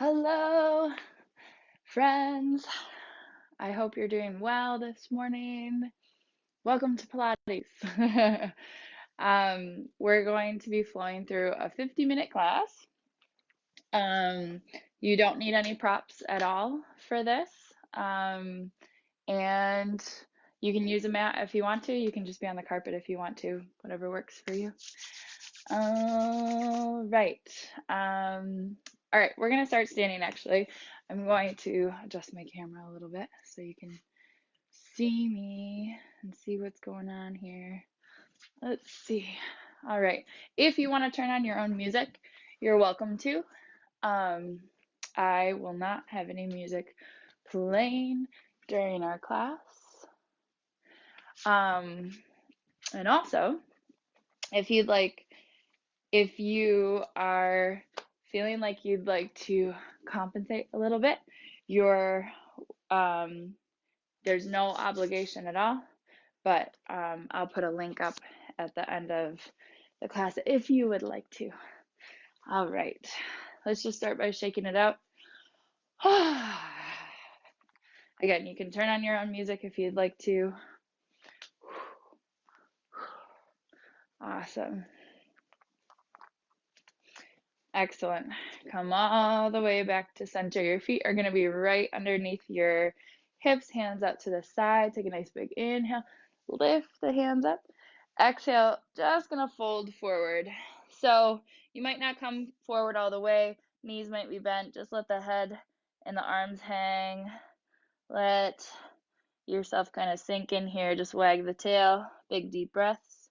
Hello, friends. I hope you're doing well this morning. Welcome to Pilates. We're going to be flowing through a 50-minute class. You don't need any props at all for this. And you can use a mat if you want to. You can just be on the carpet if you want to, whatever works for you. All right. All right, we're going to start standing actually. I'm going to adjust my camera a little bit so you can see me and see what's going on here. Let's see. All right. If you want to turn on your own music, you're welcome to. I will not have any music playing during our class. And also, if you are feeling like you'd like to compensate a little bit, there's no obligation at all, but I'll put a link up at the end of the class if you would like to. All right, let's just start by shaking it out. Again, you can turn on your own music if you'd like to. Awesome. Excellent. Come all the way back to center. Your feet are going to be right underneath your hips, hands out to the side. Take a nice big inhale. Lift the hands up. Exhale, just going to fold forward. So you might not come forward all the way. Knees might be bent. Just let the head and the arms hang. Let yourself kind of sink in here. Just wag the tail. Big deep breaths.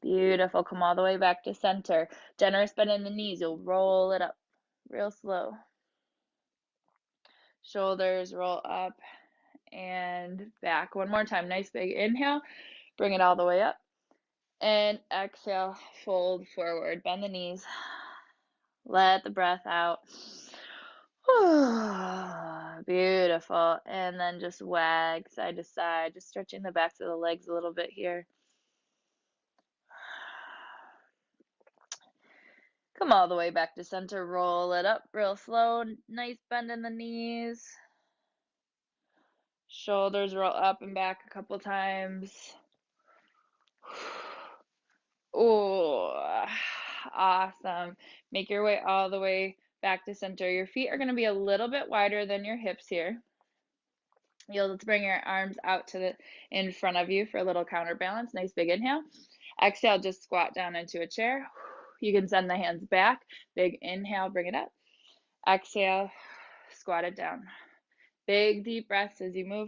Beautiful. Come all the way back to center. Generous bend in the knees. You'll roll it up real slow. Shoulders roll up and back. One more time. Nice big inhale. Bring it all the way up. And exhale. Fold forward. Bend the knees. Let the breath out. Beautiful. And then just wag side to side. Just stretching the backs of the legs a little bit here. Come all the way back to center, roll it up real slow, nice bend in the knees. Shoulders roll up and back a couple times. Oh, awesome. Make your way all the way back to center. Your feet are going to be a little bit wider than your hips here. You'll just bring your arms out to in front of you for a little counterbalance. Nice big inhale. Exhale, just squat down into a chair. You can send the hands back. Big inhale, bring it up. Exhale, squat it down. Big deep breaths as you move.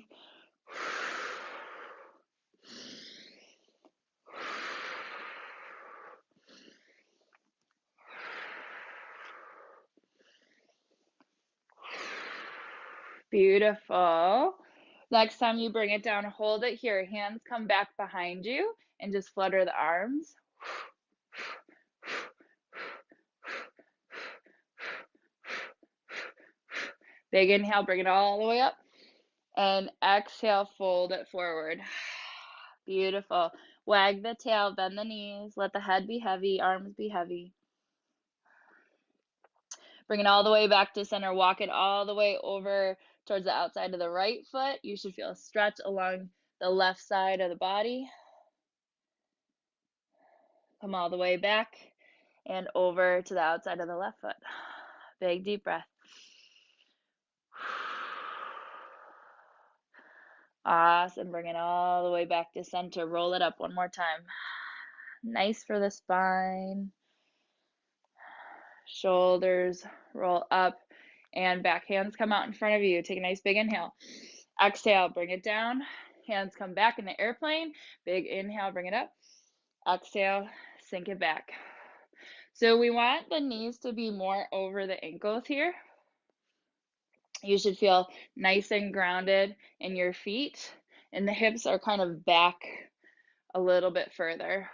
Beautiful. Next time you bring it down, hold it here. Hands come back behind you and just flutter the arms. Big inhale, bring it all the way up. And exhale, fold it forward. Beautiful. Wag the tail, bend the knees, let the head be heavy, arms be heavy. Bring it all the way back to center. Walk it all the way over towards the outside of the right foot. You should feel a stretch along the left side of the body. Come all the way back and over to the outside of the left foot. Big deep breath. Awesome. Bring it all the way back to center. Roll it up one more time. Nice for the spine. Shoulders roll up and back. Hands come out in front of you. Take a nice big inhale. Exhale, bring it down. Hands come back in the airplane. Big inhale, bring it up. Exhale, sink it back. So we want the knees to be more over the ankles here. You should feel nice and grounded in your feet, and the hips are kind of back a little bit further,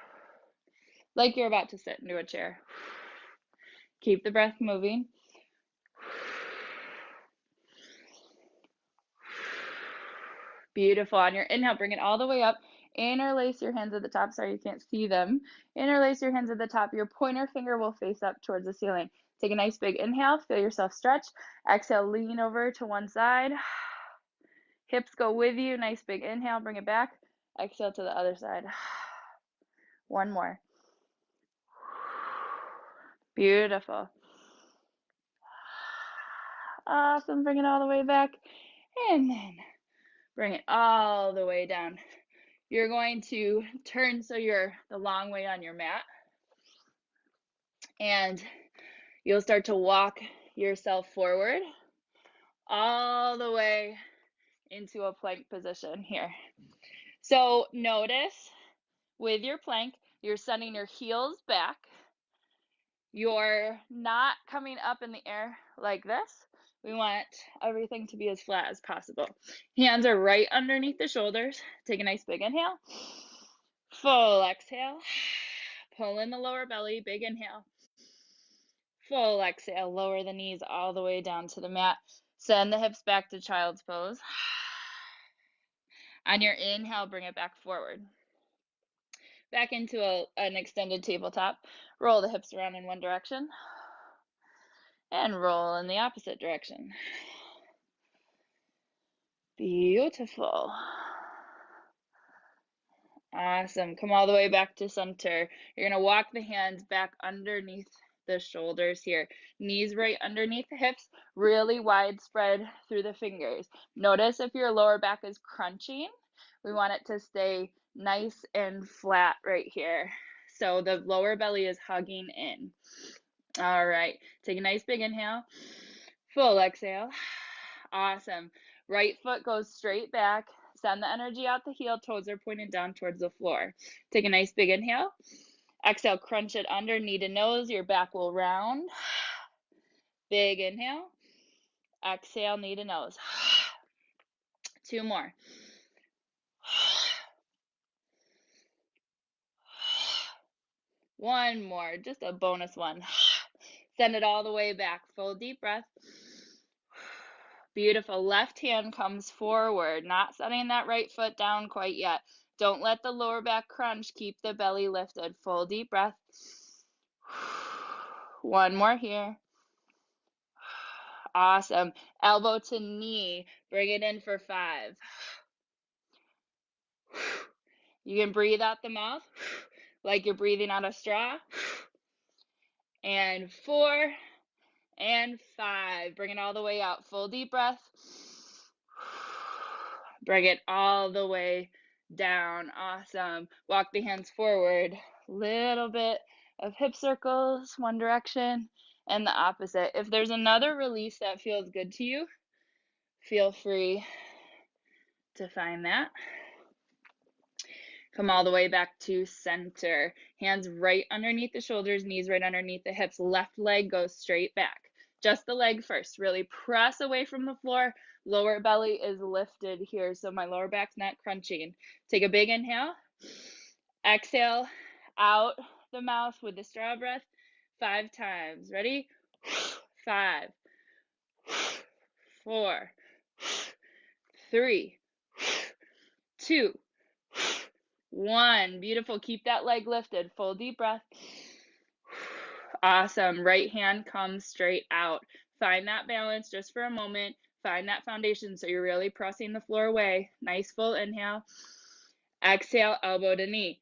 like you're about to sit into a chair. Keep the breath moving. Beautiful. On your inhale, bring it all the way up Interlace your hands at the top. Sorry, you can't see them. Interlace your hands at the top. Your pointer finger will face up towards the ceiling. Take a nice big inhale. Feel yourself stretch. Exhale, lean over to one side. Hips go with you. Nice big inhale. Bring it back. Exhale to the other side. One more. Beautiful. Awesome. Bring it all the way back. And then bring it all the way down. You're going to turn so you're the long way on your mat. And you'll start to walk yourself forward all the way into a plank position here. So notice with your plank, you're sending your heels back. You're not coming up in the air like this. We want everything to be as flat as possible. Hands are right underneath the shoulders. Take a nice big inhale. Full exhale. Pull in the lower belly, big inhale. Full exhale, lower the knees all the way down to the mat. Send the hips back to child's pose. On your inhale, bring it back forward. Back into an extended tabletop. Roll the hips around in one direction. And roll in the opposite direction. Beautiful. Awesome. Come all the way back to center. You're going to walk the hands back underneath the shoulders here. Knees right underneath the hips, really widespread through the fingers. Notice if your lower back is crunching, we want it to stay nice and flat right here. So the lower belly is hugging in. All right. Take a nice big inhale. Full exhale. Awesome. Right foot goes straight back. Send the energy out the heel. Toes are pointed down towards the floor. Take a nice big inhale. Exhale, crunch it under, knee to nose. Your back will round. Big inhale. Exhale, knee to nose. Two more. One more, just a bonus one. Send it all the way back. Full deep breath. Beautiful. Left hand comes forward, not setting that right foot down quite yet. Don't let the lower back crunch. Keep the belly lifted. Full deep breath. One more here. Awesome. Elbow to knee. Bring it in for 5. You can breathe out the mouth like you're breathing out a straw. And 4 and 5. Bring it all the way out. Full deep breath. Bring it all the way down. Awesome. Walk the hands forward. Little bit of hip circles, one direction and the opposite. If there's another release that feels good to you, feel free to find that. Come all the way back to center. Hands right underneath the shoulders, knees right underneath the hips. Left leg goes straight back. Just the leg first. Really press away from the floor. Lower belly is lifted here, so my lower back's not crunching. Take a big inhale. Exhale out the mouth with the straw breath 5 times. Ready? 5, 4, 3, 2, 1. Beautiful. Keep that leg lifted. Full deep breath. Awesome. Right hand comes straight out. Find that balance just for a moment. Find that foundation so you're really pressing the floor away. Nice full inhale. Exhale, elbow to knee.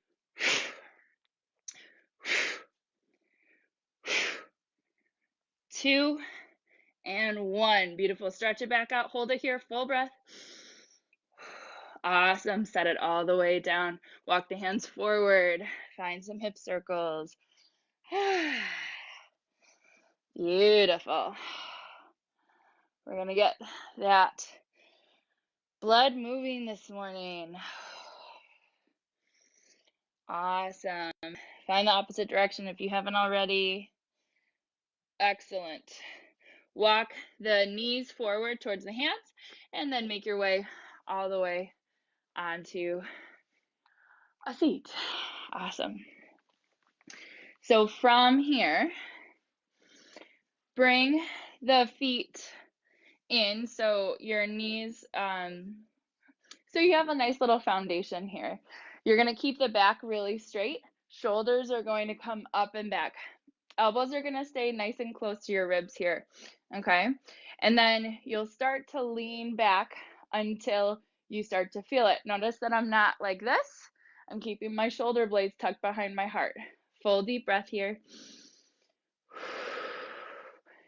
2 and 1. Beautiful. Stretch it back out. Hold it here. Full breath. Awesome. Set it all the way down. Walk the hands forward. Find some hip circles. Beautiful. We're going to get that blood moving this morning. Awesome. Find the opposite direction if you haven't already. Excellent. Walk the knees forward towards the hands and then make your way all the way onto a seat. Awesome. So from here, bring the feet in so your knees, so you have a nice little foundation here. You're going to keep the back really straight. Shoulders are going to come up and back. Elbows are going to stay nice and close to your ribs here, okay? And then you'll start to lean back until you start to feel it. Notice that I'm not like this. I'm keeping my shoulder blades tucked behind my heart. Full deep breath here.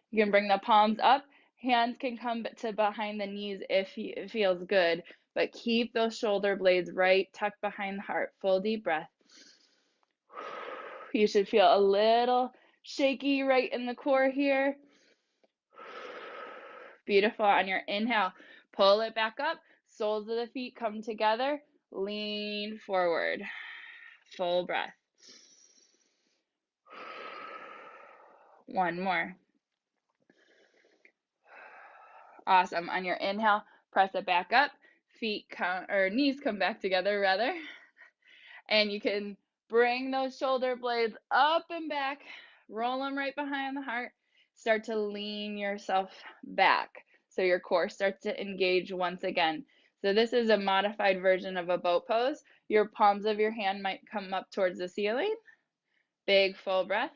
You can bring the palms up. Hands can come to behind the knees if it feels good, but keep those shoulder blades right tucked behind the heart. Full deep breath. You should feel a little shaky right in the core here. Beautiful. On your inhale, pull it back up. Soles of the feet come together. Lean forward. Full breath. One more. Awesome. On your inhale, press it back up. Knees come back together rather. And you can bring those shoulder blades up and back. Roll them right behind the heart. Start to lean yourself back so your core starts to engage once again. So this is a modified version of a boat pose. Your palms of your hand might come up towards the ceiling. Big full breath.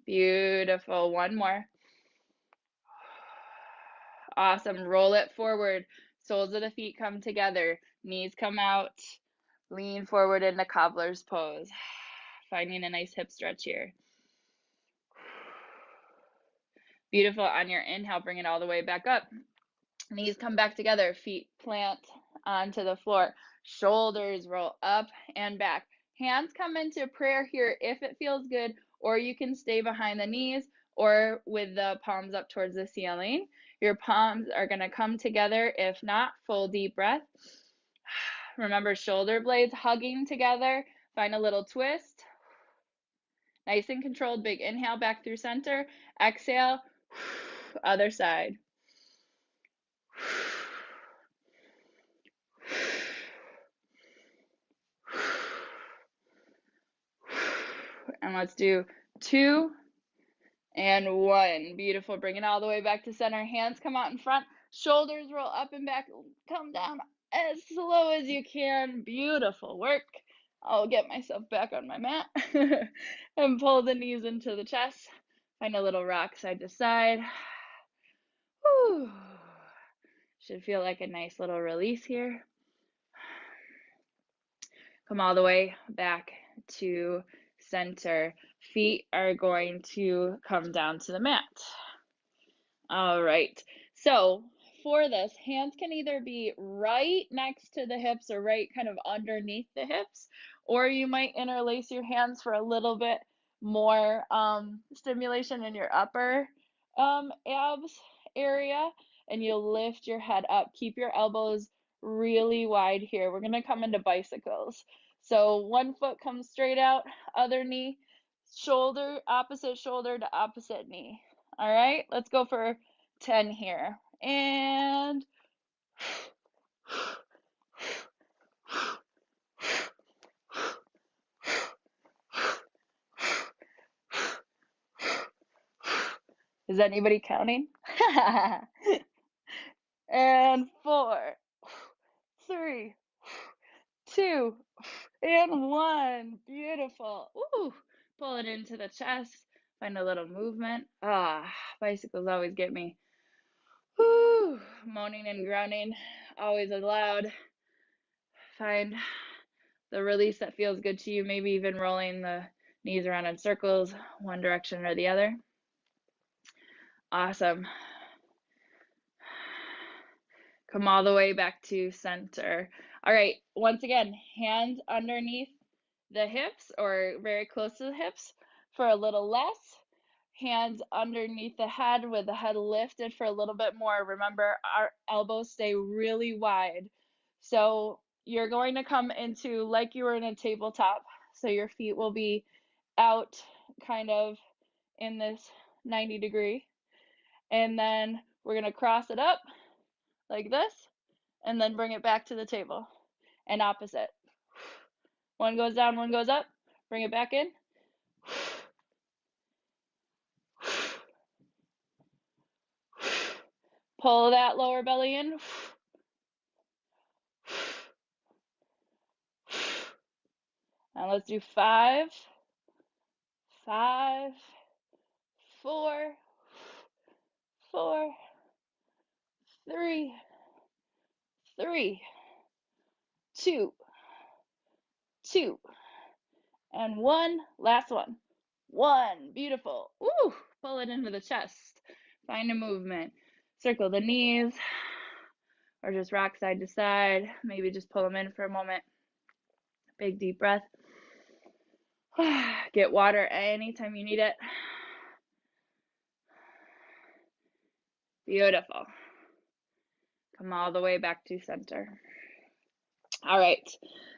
Beautiful. One more. Awesome. Roll it forward. Soles of the feet come together. Knees come out. Lean forward into cobbler's pose. Finding a nice hip stretch here. Beautiful. On your inhale, bring it all the way back up. Knees come back together. Feet plant onto the floor. Shoulders roll up and back. Hands come into prayer here if it feels good, or you can stay behind the knees or with the palms up towards the ceiling. Your palms are going to come together. If not, full deep breath. Remember, shoulder blades hugging together. Find a little twist. Nice and controlled. Big inhale back through center. Exhale. Other side. And let's do 2 and 1. Beautiful. Bring it all the way back to center. Hands come out in front. Shoulders roll up and back. Come down as slow as you can. Beautiful work. I'll get myself back on my mat and pull the knees into the chest. Find a little rock side to side. Whew. Should feel like a nice little release here. Come all the way back to center. Feet are going to come down to the mat. All right. So for this, hands can either be right next to the hips or right kind of underneath the hips, or you might interlace your hands for a little bit more stimulation in your upper abs area, and you'll lift your head up. Keep your elbows really wide here. We're going to come into bicycles. So one foot comes straight out, other knee, opposite shoulder to opposite knee. All right, let's go for 10 here. And is anybody counting? And 4, 3, 2, and 1. Beautiful. Ooh, pull it into the chest. Find a little movement. Bicycles always get me. Woo, moaning and groaning, always allowed. Find the release that feels good to you, maybe even rolling the knees around in circles, one direction or the other. Awesome. Come all the way back to center. All right, once again, hands underneath the hips or very close to the hips for a little less. Hands underneath the head with the head lifted for a little bit more. Remember, our elbows stay really wide. So you're going to come into like you were in a tabletop. So your feet will be out kind of in this 90 degree. And then we're going to cross it up like this and then bring it back to the table. And opposite. One goes down, one goes up. Bring it back in. Pull that lower belly in. And let's do 5, 5, 4, 4, 3, 3, 2, 2, and 1. Last one. 1. Beautiful. Ooh, pull it into the chest. Find a movement. Circle the knees, or just rock side to side. Maybe just pull them in for a moment. Big deep breath. Get water anytime you need it. Beautiful. Come all the way back to center. All right,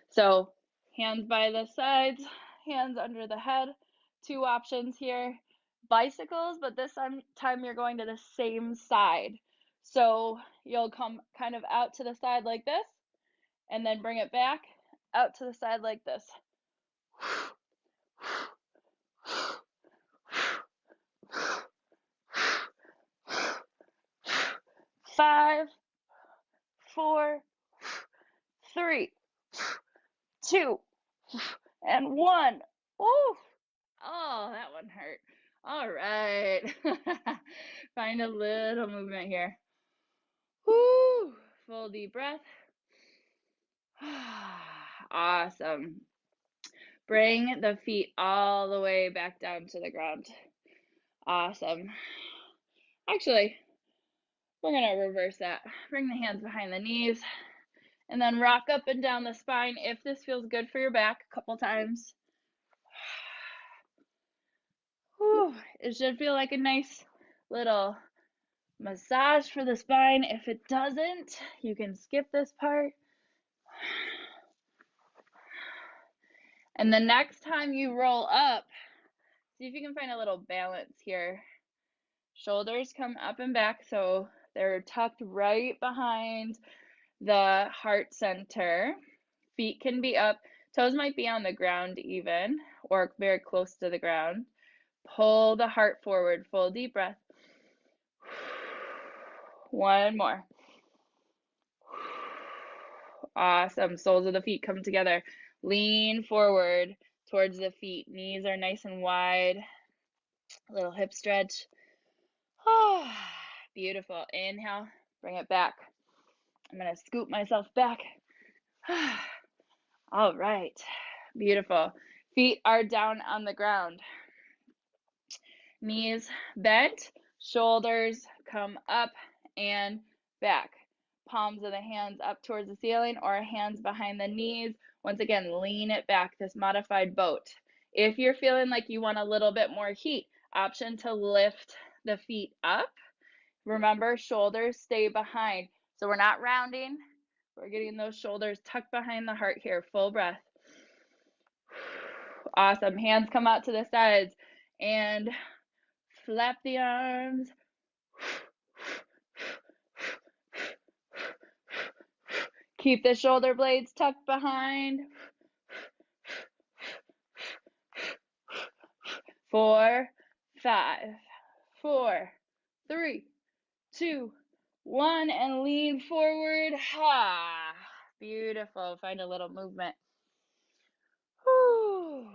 so hands by the sides, hands under the head. 2 options here. Bicycles, but this time you're going to the same side. So you'll come kind of out to the side like this, and then bring it back out to the side like this. 5, 4, 3, 2, and 1. Ooh. Oh, that one hurt. All right. Find a little movement here. Woo. Full deep breath. Awesome. Bring the feet all the way back down to the ground. Awesome. Actually, we're going to reverse that. Bring the hands behind the knees and then rock up and down the spine if this feels good for your back a couple times. Whew. It should feel like a nice little massage for the spine. If it doesn't, you can skip this part. And the next time you roll up, see if you can find a little balance here. Shoulders come up and back, so they're tucked right behind the heart center. Feet can be up. Toes might be on the ground even, or very close to the ground. Pull the heart forward. Full deep breath. One more. Awesome. Soles of the feet come together. Lean forward towards the feet. Knees are nice and wide. A little hip stretch. Oh, beautiful. Inhale. Bring it back. I'm going to scoop myself back. All right. Beautiful. Feet are down on the ground. Knees bent. Shoulders come up and back. Palms of the hands up towards the ceiling or hands behind the knees. Once again, lean it back, this modified boat. If you're feeling like you want a little bit more heat, option to lift the feet up. Remember, shoulders stay behind. So we're not rounding. We're getting those shoulders tucked behind the heart here. Full breath. Awesome. Hands come out to the sides and flap the arms. Keep the shoulder blades tucked behind. 4, 5, 4, 3, 2, 1, and lean forward. Ha! Beautiful. Find a little movement. Whew.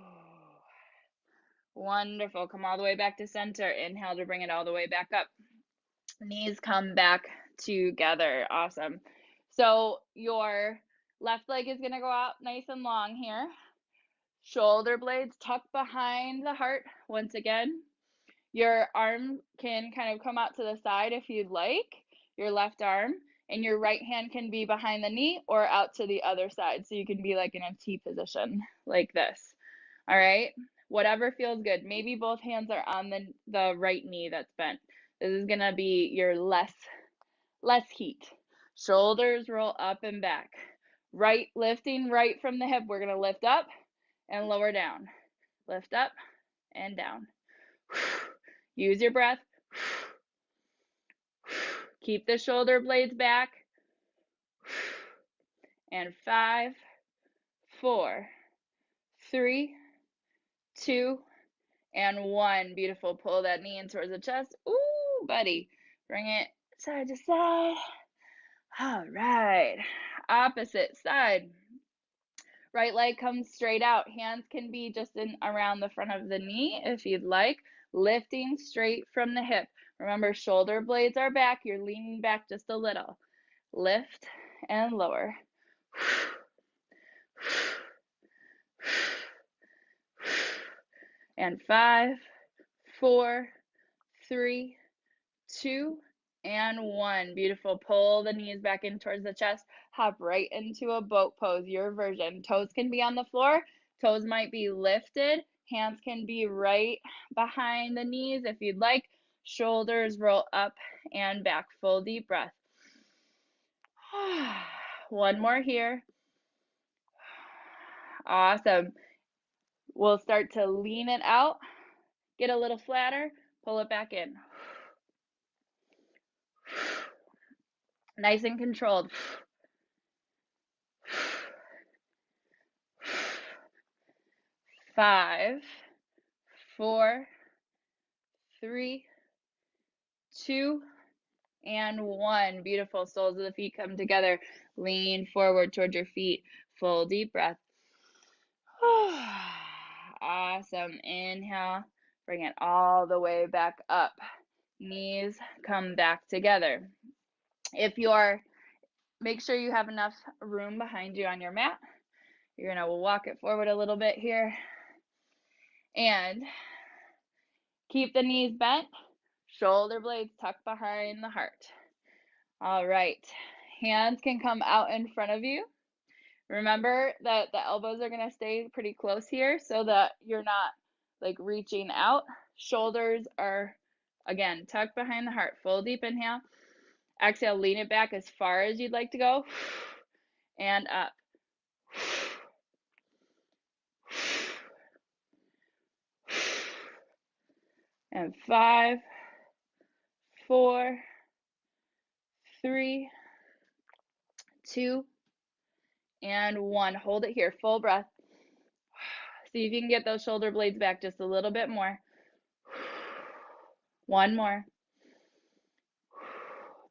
Wonderful. Come all the way back to center. Inhale to bring it all the way back up. Knees come back together. Awesome. So your left leg is going to go out nice and long here. Shoulder blades tucked behind the heart. Once again, your arm can kind of come out to the side if you'd like, your left arm, and your right hand can be behind the knee or out to the other side. So you can be like in a T position like this. All right. Whatever feels good. Maybe both hands are on the right knee that's bent. This is going to be your less heat. Shoulders roll up and back. Right, lifting right from the hip. We're going to lift up and lower down. Lift up and down. Use your breath. Keep the shoulder blades back. And 5, 4, 3, 2, and 1. Beautiful. Pull that knee in towards the chest. Ooh, buddy. Bring it side to side. All right. Opposite side. Right leg comes straight out. Hands can be just in around the front of the knee if you'd like. Lifting straight from the hip. Remember, shoulder blades are back. You're leaning back just a little. Lift and lower. And 5, 4, 3, 2, and 1. Beautiful. Pull the knees back in towards the chest. Hop right into a boat pose, your version. Toes can be on the floor. Toes might be lifted. Hands can be right behind the knees if you'd like. Shoulders roll up and back. Full deep breath. One more here. Awesome. We'll start to lean it out. Get a little flatter. Pull it back in. Nice and controlled. 5, 4, 3, 2, and 1. Beautiful. Soles of the feet come together. Lean forward towards your feet. Full deep breath. Awesome. Inhale. Bring it all the way back up. Knees come back together. Make sure you have enough room behind you on your mat. You're going to walk it forward a little bit here. And keep the knees bent. Shoulder blades tucked behind the heart. All right. Hands can come out in front of you. Remember that the elbows are going to stay pretty close here so that you're not like reaching out. Shoulders are, again, tucked behind the heart. Full deep inhale. Exhale, lean it back as far as you'd like to go. And up. And 5, 4, 3, 2, and 1. Hold it here. Full breath. See if you can get those shoulder blades back just a little bit more. One more.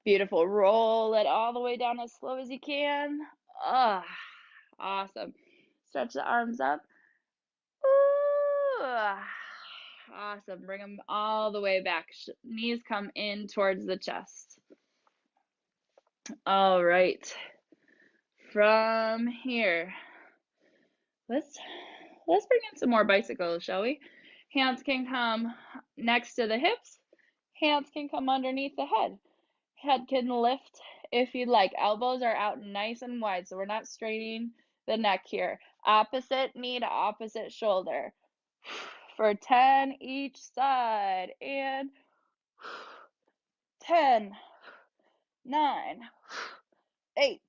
Beautiful. Roll it all the way down as slow as you can. Awesome. Stretch the arms up. Awesome. Bring them all the way back. Knees come in towards the chest. All right. From here, let's bring in some more bicycles, shall we? Hands can come next to the hips. Hands can come underneath the head. Head can lift if you'd like. Elbows are out nice and wide, so we're not straining the neck here. Opposite knee to opposite shoulder. For 10 each side. And 10, 9, 8,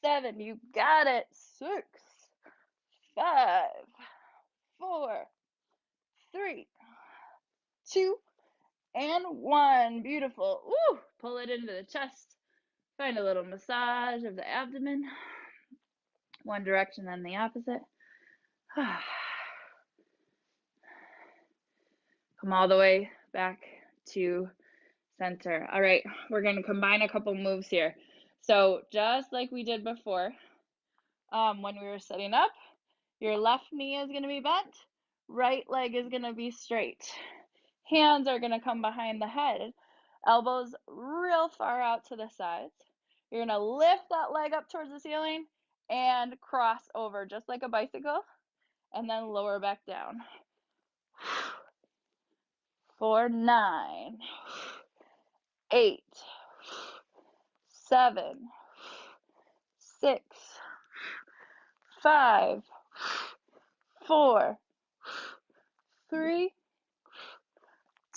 7. You got it. 6, 5, 4, 3, 2, and 1. Beautiful. Woo! Pull it into the chest. Find a little massage of the abdomen. One direction and the opposite. Come all the way back to center. All right, we're going to combine a couple moves here. So just like we did before, when we were setting up, your left knee is going to be bent, right leg is going to be straight. Hands are going to come behind the head, elbows real far out to the sides. You're going to lift that leg up towards the ceiling and cross over just like a bicycle, and then lower back down. For 9, 8, 7, 6, 5, 4, 3,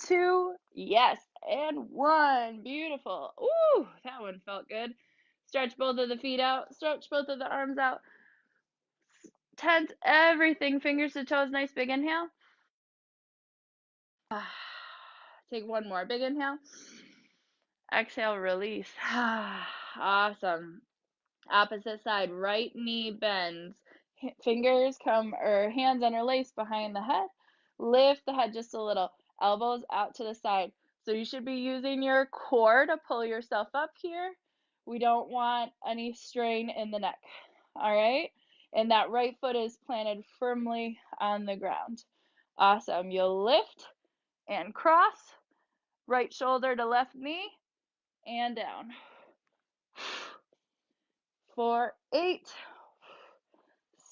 2, yes, and 1. Beautiful. Ooh, that one felt good. Stretch both of the feet out. Stretch both of the arms out. Tense everything. Fingers to toes. Nice big inhale. Take one more. Big inhale. Exhale, release. Awesome. Opposite side. Right knee bends. Fingers come, or hands interlace behind the head. Lift the head just a little. Elbows out to the side. So you should be using your core to pull yourself up here. We don't want any strain in the neck. All right. and that right foot is planted firmly on the ground. Awesome. You'll lift and cross, right shoulder to left knee, and down. 4, 8,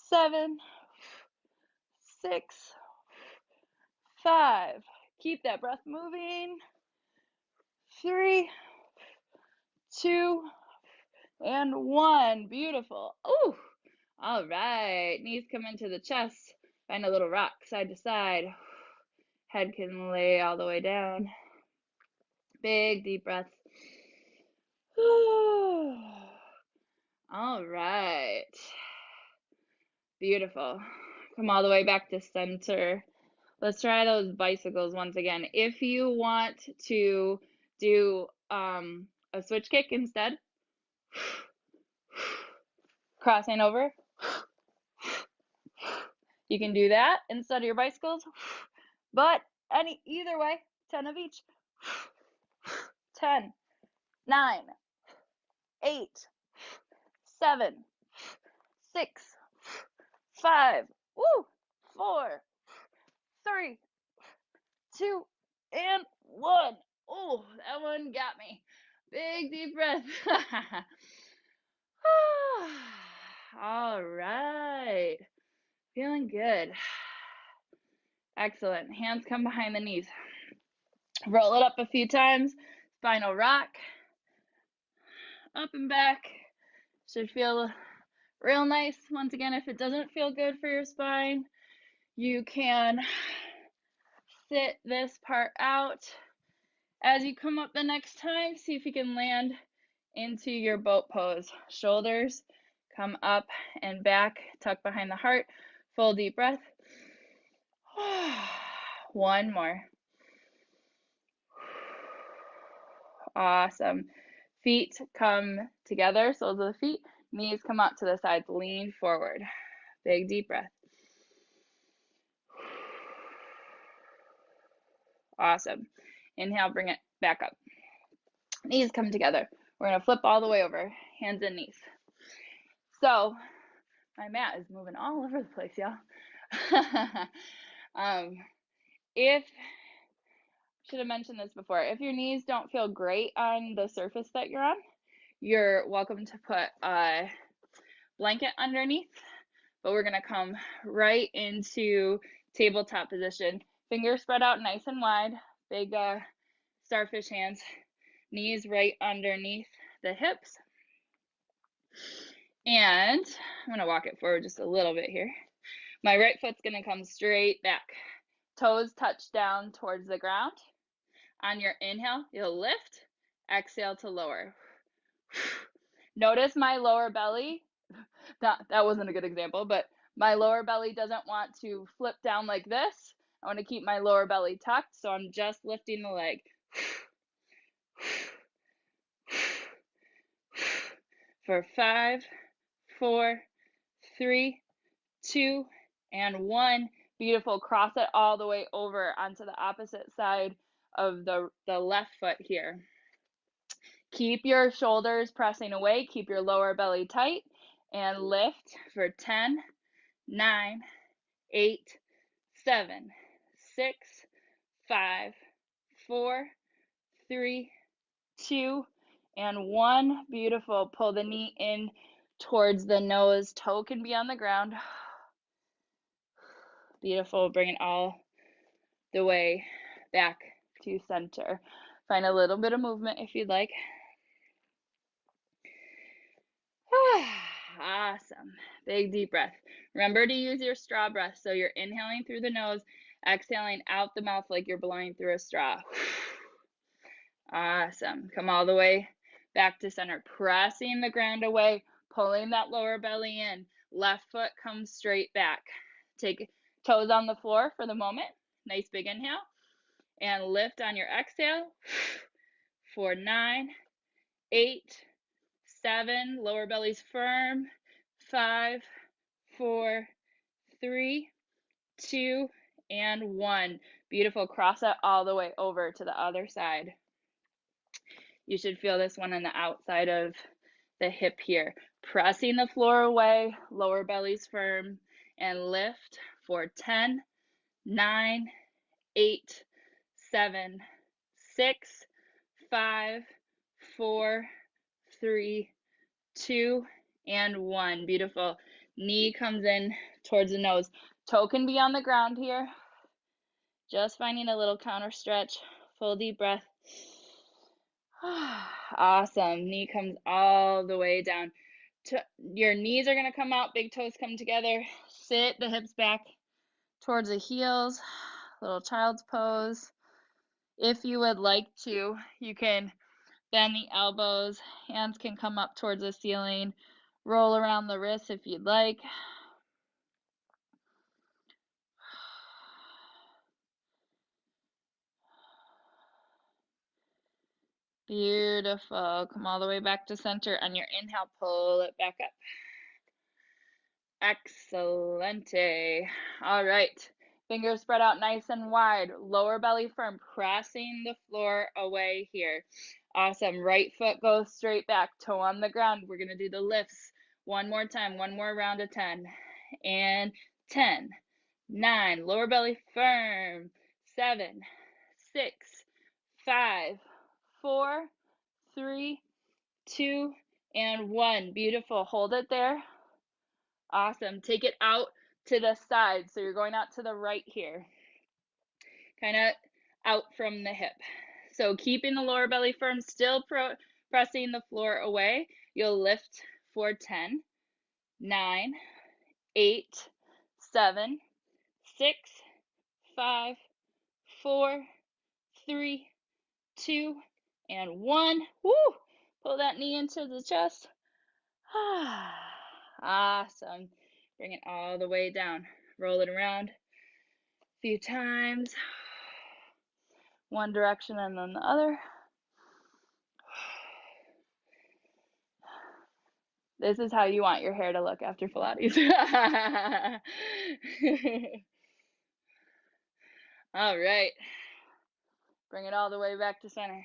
7, 6, 5. Keep that breath moving. 3, 2, and 1. Beautiful. Ooh. All right. Knees come into the chest. Find a little rock side to side. Head can lay all the way down. Big deep breaths. All right. Beautiful. Come all the way back to center. Let's try those bicycles once again. If you want to do a switch kick instead, crossing over, you can do that instead of your bicycles. But either way, 10 of each. 10, 9, 8, 7, 6, 5, 4, 3, 2, and 1. Oh, that one got me. Big deep breath. All right. Feeling good. Excellent. Hands come behind the knees. Roll it up a few times. Spinal rock. Up and back. Should feel real nice. Once again, if it doesn't feel good for your spine, you can sit this part out. As you come up the next time, see if you can land into your boat pose. Shoulders come up and back, tuck behind the heart. Full deep breath. One more. Awesome. Feet come together, soles of the feet. Knees come out to the sides. Lean forward. Big deep breath. Awesome. Inhale, bring it back up. Knees come together. We're going to flip all the way over. Hands and knees. So, my mat is moving all over the place, y'all. Should have mentioned this before. If your knees don't feel great on the surface that you're on, you're welcome to put a blanket underneath, but we're going to come right into tabletop position. Fingers spread out nice and wide, big starfish hands, knees right underneath the hips. And I'm going to walk it forward just a little bit here. My right foot's going to come straight back. Toes touch down towards the ground. On your inhale, you'll lift. Exhale to lower. Notice my lower belly. That wasn't a good example, but my lower belly doesn't want to flip down like this. I want to keep my lower belly tucked, so I'm just lifting the leg. For 5, 4, 3, 2, and 1. Beautiful. Cross it all the way over onto the opposite side of the left foot here. Keep your shoulders pressing away. Keep your lower belly tight. And lift for 10, 9, 8, 7, 6, 5, 4, 3, 2, and 1. Beautiful. Pull the knee in towards the nose. Toe can be on the ground. Beautiful. Bring it all the way back to center. Find a little bit of movement if you'd like. Awesome. Big deep breath. Remember to use your straw breath. So you're inhaling through the nose, exhaling out the mouth like you're blowing through a straw. Awesome. Come all the way back to center. Pressing the ground away, pulling that lower belly in. Left foot comes straight back. Take toes on the floor for the moment. Nice big inhale. And lift on your exhale. For 9, 8, 7, lower belly's firm. 5, 4, 3, 2, and 1. Beautiful. Cross it all the way over to the other side. You should feel this one on the outside of the hip here. Pressing the floor away, lower belly's firm, and lift for 10, 9, 8, 7, 6, 5, 4, 3, 2, and 1. Beautiful. Knee comes in towards the nose. Toe can be on the ground here. Just finding a little counter stretch. Full deep breath. Awesome. Knee comes all the way down. Your knees are going to come out. Big toes come together. Sit the hips back towards the heels. Little child's pose. If you would like to, you can bend the elbows. Hands can come up towards the ceiling. Roll around the wrists if you'd like. Beautiful. Come all the way back to center. On your inhale, pull it back up. Excelente. All right. Fingers spread out nice and wide. Lower belly firm. Pressing the floor away here. Awesome. Right foot goes straight back. Toe on the ground. We're going to do the lifts. One more time. One more round of 10. And 10, 9. Lower belly firm. 7, 6, 5, 4, 3, 2, and 1. Beautiful. Hold it there. Awesome. Take it out to the side. So you're going out to the right here. Kind of out from the hip. So keeping the lower belly firm, still pressing the floor away. You'll lift for 10, 9, 8, 7, 6, 5, 4, 3, 2, and 1. Woo! Pull that knee into the chest. Awesome. Bring it all the way down. Roll it around a few times. One direction and then the other. This is how you want your hair to look after Pilates. All right. Bring it all the way back to center.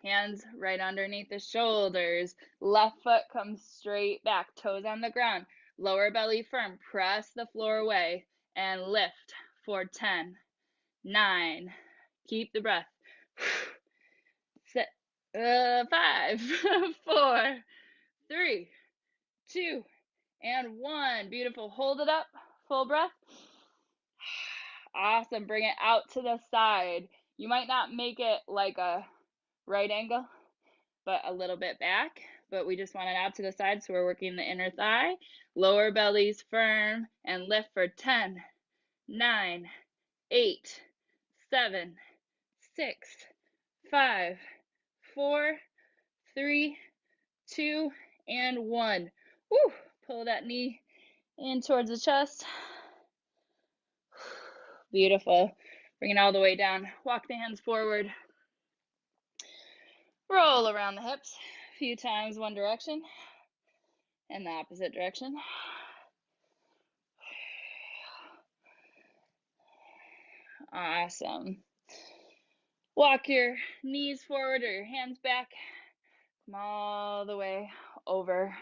Hands right underneath the shoulders. Left foot comes straight back. Toes on the ground. Lower belly firm. Press the floor away and lift for 10, 9. Keep the breath. 5, 4, 3, 2, and 1. Beautiful. Hold it up. Full breath. Awesome. Bring it out to the side. You might not make it like a right angle, but a little bit back. But we just want it out to the side, so we're working the inner thigh. Lower belly's firm, and lift for 10, 9, 8, 7, 6, 5, 4, 3, 2, and 1. Woo! Pull that knee in towards the chest. Beautiful. Bring it all the way down. Walk the hands forward. Roll around the hips a few times, one direction and the opposite direction. Awesome. Walk your knees forward or your hands back. Come all the way over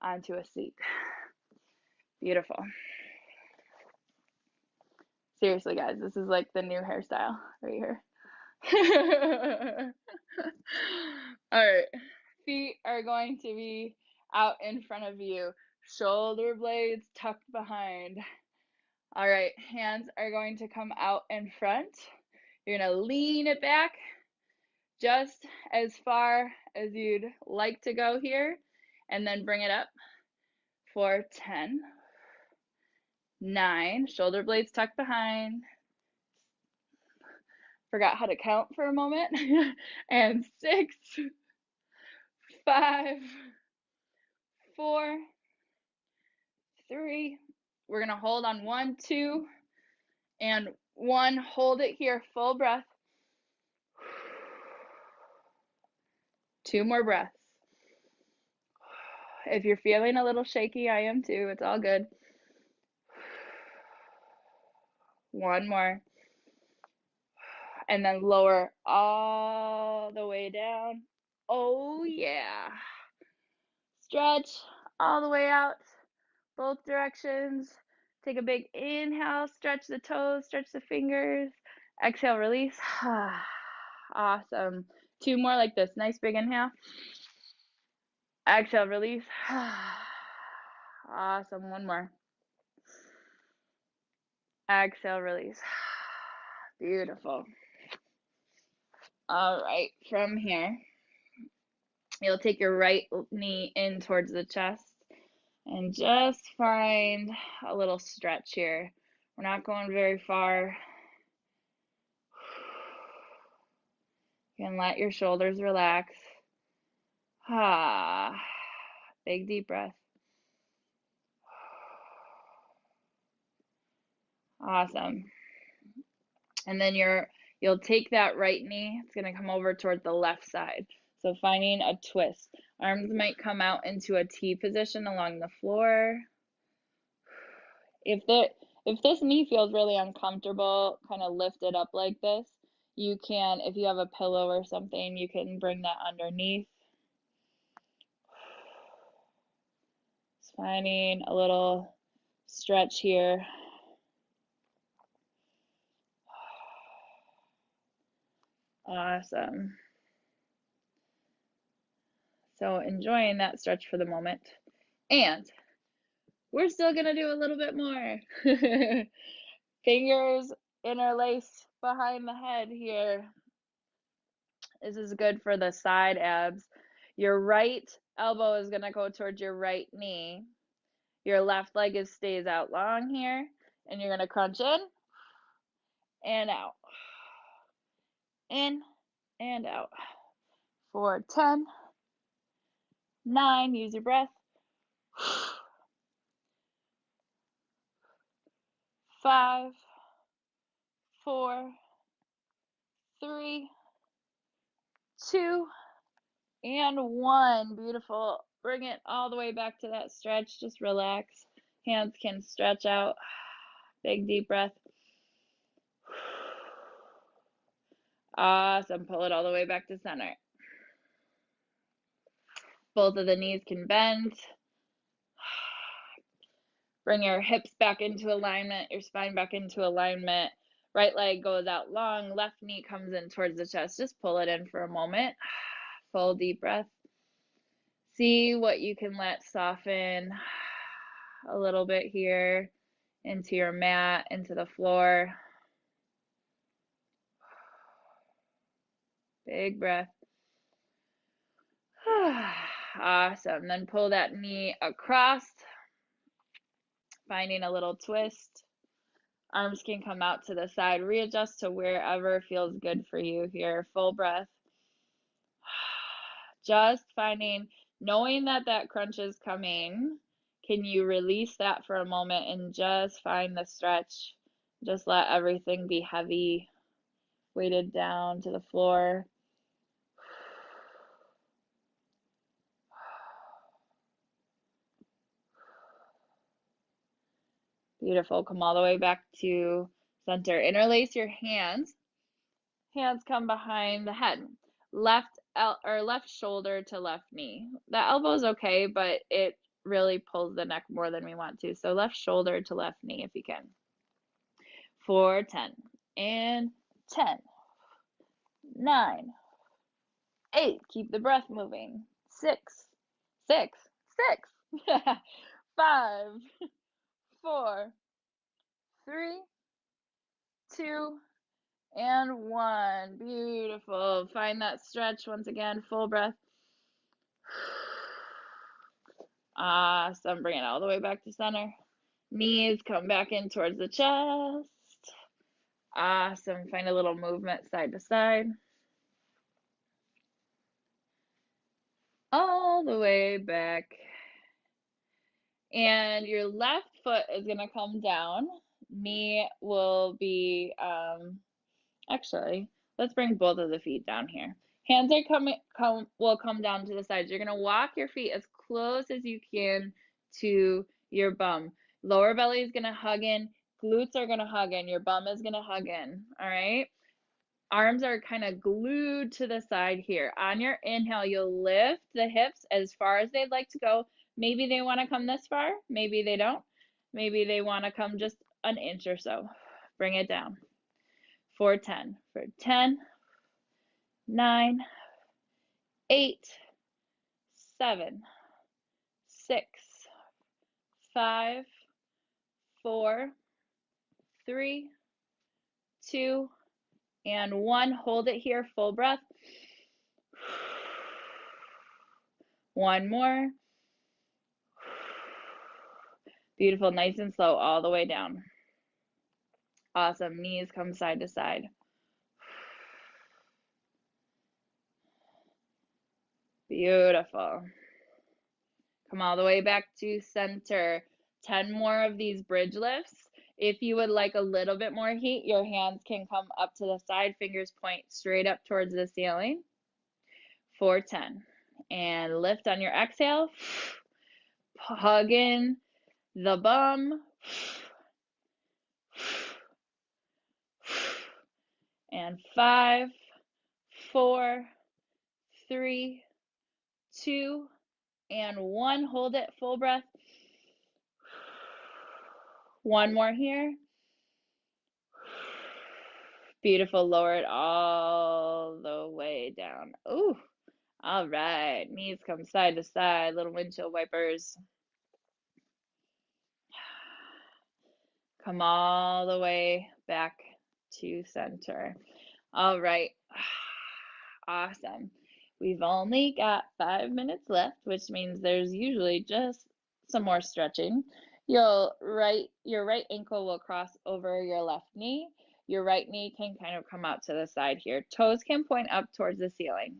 onto a seat. Beautiful. Seriously, guys, this is like the new hairstyle right here. All right. Feet are going to be out in front of you. Shoulder blades tucked behind. All right. Hands are going to come out in front. You're going to lean it back just as far as you'd like to go here, and then bring it up for 10, 9, shoulder blades tucked behind. Forgot how to count for a moment. And 6, 5, 4, 3. We're going to hold on 1, 2, and 1. Hold it here, full breath. 2 more breaths. If you're feeling a little shaky, I am too. It's all good. 1 more. And then lower all the way down. Oh yeah. Stretch all the way out, both directions. Take a big inhale, stretch the toes, stretch the fingers. Exhale, release. Awesome. Two more like this. Nice big inhale. Exhale, release. Awesome. One more. Exhale, release. Beautiful. All right, from here, you'll take your right knee in towards the chest and just find a little stretch here. We're not going very far. You can let your shoulders relax. Big deep breath. Awesome. And then you'll take that right knee. It's going to come over towards the left side. So finding a twist. Arms might come out into a T position along the floor. If this knee feels really uncomfortable, kind of lift it up like this. You can, if you have a pillow or something, you can bring that underneath. Just finding a little stretch here. Awesome. So enjoying that stretch for the moment. And we're still going to do a little bit more. Fingers interlaced behind the head here. This is good for the side abs. Your right elbow is going to go towards your right knee. Your left leg stays out long here. And you're going to crunch in and out. In and out. For 10, 9, use your breath. 5, 4, 3, 2, and 1. Beautiful. Bring it all the way back to that stretch. Just relax. Hands can stretch out. Big deep breath. Awesome. Pull it all the way back to center. Both of the knees can bend. Bring your hips back into alignment, your spine back into alignment. Right leg goes out long, left knee comes in towards the chest. Just pull it in for a moment. Full deep breath. See what you can let soften a little bit here into your mat, into the floor. Big breath. Awesome. Then pull that knee across, finding a little twist. Arms can come out to the side. Readjust to wherever feels good for you here. Full breath. Just finding, knowing that that crunch is coming, can you release that for a moment and just find the stretch? Just let everything be heavy, weighted down to the floor. Beautiful. Come all the way back to center. Interlace your hands. Hands come behind the head. Left shoulder to left knee. The elbow is okay, but it really pulls the neck more than we want to. So left shoulder to left knee if you can. For 10 and 10, 9, 8. Keep the breath moving. 6, 6, 6, 5, 4, 3, 2, and 1. Beautiful. Find that stretch once again. Full breath. Awesome. Bring it all the way back to center. Knees come back in towards the chest. Awesome. Find a little movement side to side. All the way back. And your left foot is going to come down. Knee will be, actually, let's bring both of the feet down here. Hands are will come down to the sides. You're going to walk your feet as close as you can to your bum. Lower belly is going to hug in. Glutes are going to hug in. Your bum is going to hug in. All right? Arms are kind of glued to the side here. On your inhale, you'll lift the hips as far as they'd like to go. Maybe they want to come this far, maybe they don't. Maybe they want to come just an inch or so. Bring it down. For 10. For 10, 9, 8, 7, 6, 5, 4, 3, 2, and 1. Hold it here, full breath. One more. Beautiful, nice and slow all the way down. Awesome, knees come side to side. Beautiful. Come all the way back to center. 10 more of these bridge lifts. If you would like a little bit more heat, your hands can come up to the side, fingers point straight up towards the ceiling. For 10. And lift on your exhale. Hug in the bum. And 5, 4, 3, 2, and 1. Hold it, full breath. One more here. Beautiful, lower it all the way down. Ooh, all right. Knees come side to side, little windshield wipers. Come all the way back to center. All right. Awesome. We've only got 5 minutes left, which means there's usually just some more stretching. Your right ankle will cross over your left knee. Your right knee can kind of come out to the side here. Toes can point up towards the ceiling.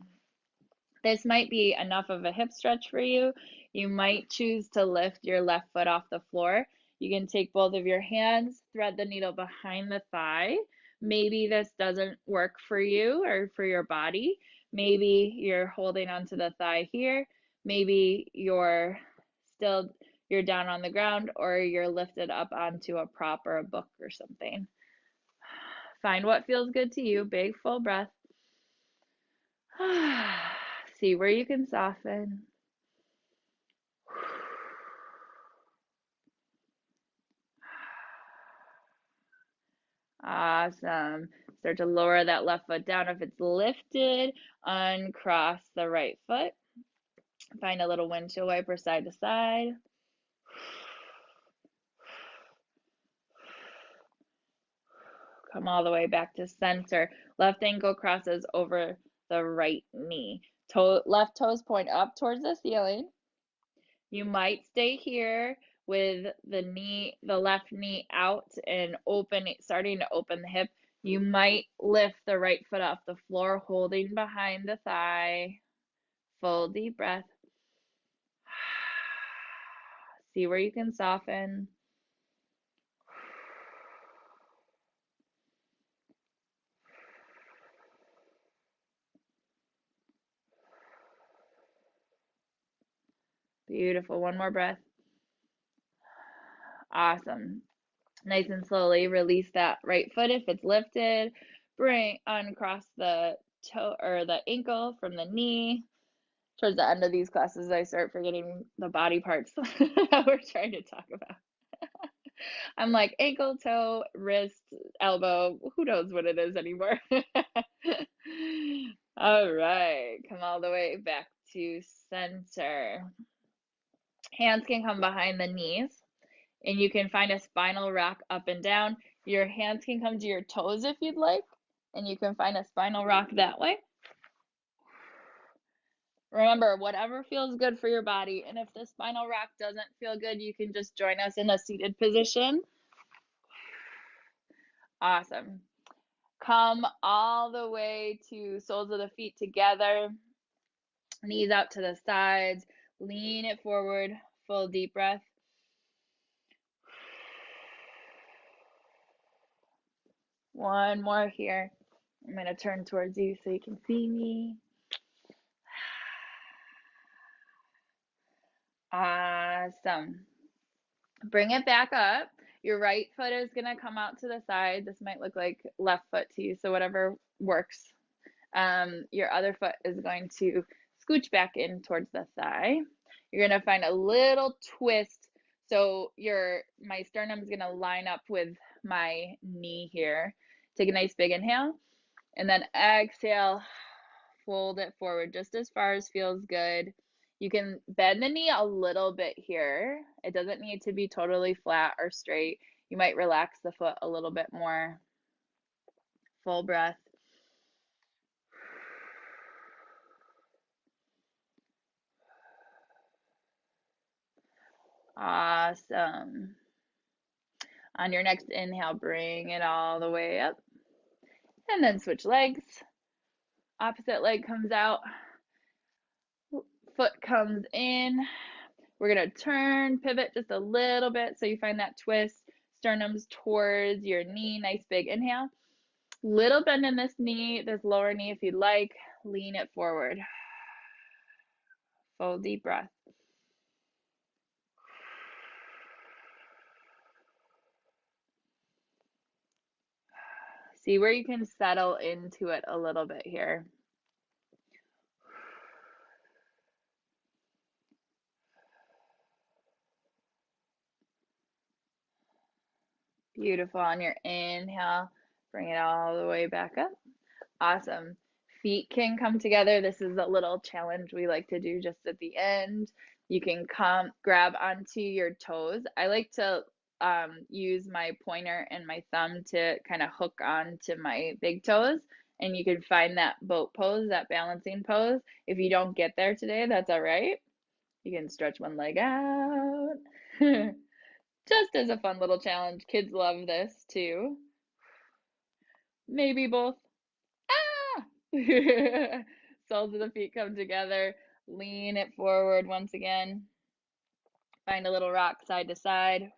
This might be enough of a hip stretch for you. You might choose to lift your left foot off the floor. You can take both of your hands, thread the needle behind the thigh. Maybe this doesn't work for you or for your body. Maybe you're holding onto the thigh here. Maybe you're down on the ground, or you're lifted up onto a prop or a book or something. Find what feels good to you. Big full breath. See where you can soften. Awesome. Start to lower that left foot down. If it's lifted, uncross the right foot. Find a little windshield wiper side to side. Come all the way back to center. Left ankle crosses over the right knee. Left toes point up towards the ceiling. You might stay here with the left knee out and starting to open the hip. You might lift the right foot off the floor, holding behind the thigh. Full deep breath. See where you can soften. Beautiful. One more breath. Awesome. Nice and slowly release that right foot if it's lifted. Uncross the toe or the ankle from the knee. Towards the end of these classes, I start forgetting the body parts that we're trying to talk about. I'm like ankle, toe, wrist, elbow. Who knows what it is anymore? All right, come all the way back to center. Hands can come behind the knees, and you can find a spinal rock up and down. Your hands can come to your toes if you'd like, and you can find a spinal rock that way. Remember, whatever feels good for your body, and if the spinal rock doesn't feel good, you can just join us in a seated position. Awesome. Come all the way to soles of the feet together, knees out to the sides, lean it forward, full deep breath. One more here. I'm going to turn towards you so you can see me. Awesome. Bring it back up. Your right foot is going to come out to the side. This might look like left foot to you, so whatever works. Your other foot is going to scooch back in towards the thigh. You're going to find a little twist. So my sternum is going to line up with my knee here. Take a nice big inhale, and then exhale, fold it forward just as far as feels good. You can bend the knee a little bit here. It doesn't need to be totally flat or straight. You might relax the foot a little bit more. Full breath. Awesome. On your next inhale, bring it all the way up. And then switch legs. Opposite leg comes out. Foot comes in. We're going to turn, pivot just a little bit so you find that twist. Sternum's towards your knee. Nice big inhale. Little bend in this knee, this lower knee if you'd like. Lean it forward. Full deep breath. See where you can settle into it a little bit here. Beautiful. On your inhale, bring it all the way back up. Awesome. Feet can come together. This is a little challenge we like to do just at the end. You can grab onto your toes. I like to use my pointer and my thumb to kind of hook onto my big toes. And you can find that boat pose, that balancing pose. If you don't get there today, that's all right. You can stretch one leg out. Just as a fun little challenge. Kids love this too. Maybe both. Ah! Soles of the feet come together. Lean it forward once again. Find a little rock side to side.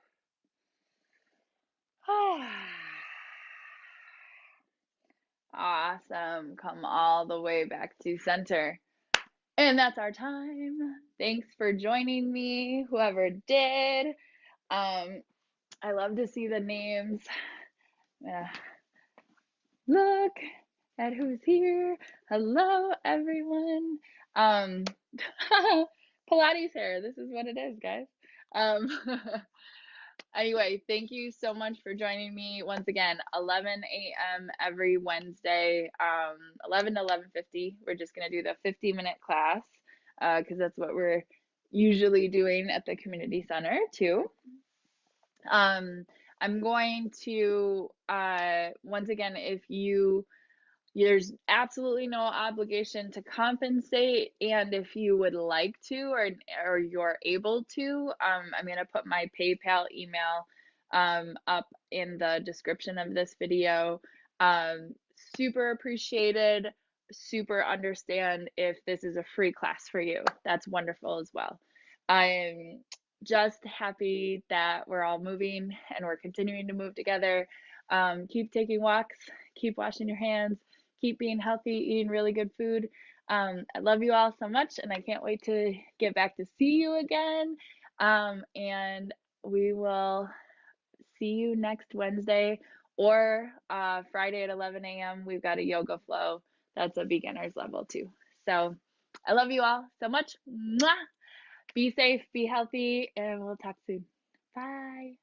Awesome. Come all the way back to center. And that's our time. Thanks for joining me, whoever did. I love to see the names. Look at who's here. Hello, everyone. Pilates hair. This is what it is, guys. Anyway, thank you so much for joining me once again. 11 a.m. every Wednesday, 11 to 11:50. We're just gonna do the 50-minute class because that's what we're usually doing at the community center too. I'm going to once again, there's absolutely no obligation to compensate, and if you would like to or you're able to, I'm going to put my PayPal email up in the description of this video. Super appreciated, super understand if this is a free class for you. That's wonderful as well. I'm just happy that we're all moving and we're continuing to move together. Keep taking walks, keep washing your hands, keep being healthy, eating really good food. I love you all so much, and I can't wait to get back to see you again. And we will see you next Wednesday or Friday at 11 a.m. We've got a yoga flow that's a beginner's level too. So I love you all so much. Mwah! Be safe, be healthy, and we'll talk soon. Bye.